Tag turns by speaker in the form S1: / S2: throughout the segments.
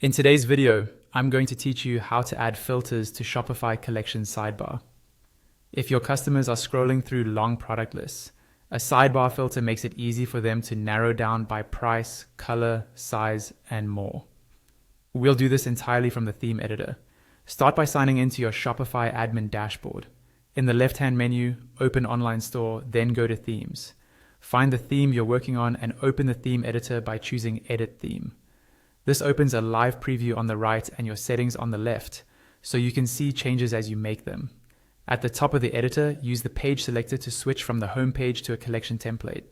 S1: In today's video, I'm going to teach you how to add filters to Shopify collection sidebar. If your customers are scrolling through long product lists, a sidebar filter makes it easy for them to narrow down by price, color, size, and more. We'll do this entirely from the theme editor. Start by signing into your Shopify admin dashboard. In the left-hand menu, open Online Store, then go to Themes. Find the theme you're working on and open the theme editor by choosing Edit Theme. This opens a live preview on the right and your settings on the left, so you can see changes as you make them. At the top of the editor, use the page selector to switch from the home page to a collection template.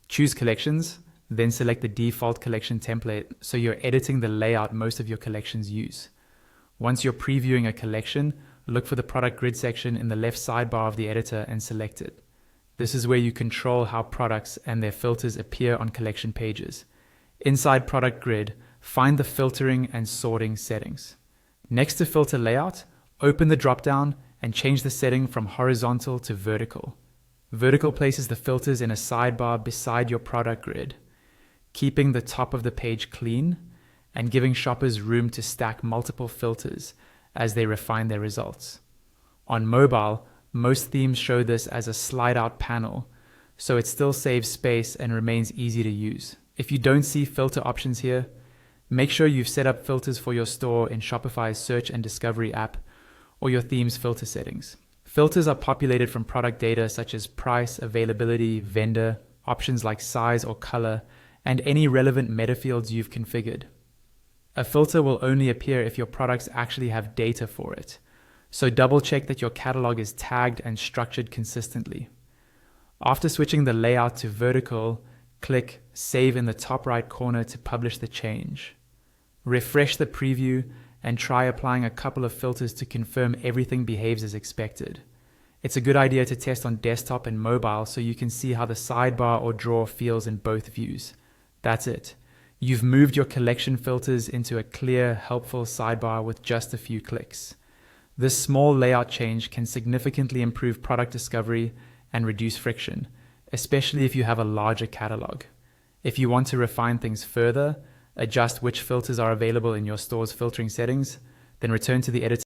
S1: Choose Collections, then select the default collection template so you're editing the layout most of your collections use. Once you're previewing a collection, look for the product grid section in the left sidebar of the editor and select it. This is where you control how products and their filters appear on collection pages. Inside Product Grid, find the filtering and sorting settings. Next to filter layout, open the dropdown and change the setting from horizontal to vertical. Vertical places the filters in a sidebar beside your product grid, keeping the top of the page clean and giving shoppers room to stack multiple filters as they refine their results. On mobile, most themes show this as a slide-out panel, so it still saves space and remains easy to use. If you don't see filter options here, make sure you've set up filters for your store in Shopify's Search and Discovery app or your theme's filter settings. Filters are populated from product data such as price, availability, vendor, options like size or color, and any relevant meta fields you've configured. A filter will only appear if your products actually have data for it, so double check that your catalog is tagged and structured consistently. After switching the layout to vertical, click Save in the top right corner to publish the change. Refresh the preview and try applying a couple of filters to confirm everything behaves as expected. It's a good idea to test on desktop and mobile so you can see how the sidebar or drawer feels in both views. That's it. You've moved your collection filters into a clear, helpful sidebar with just a few clicks. This small layout change can significantly improve product discovery and reduce friction, especially if you have a larger catalog. If you want to refine things further, adjust which filters are available in your store's filtering settings, then return to the editor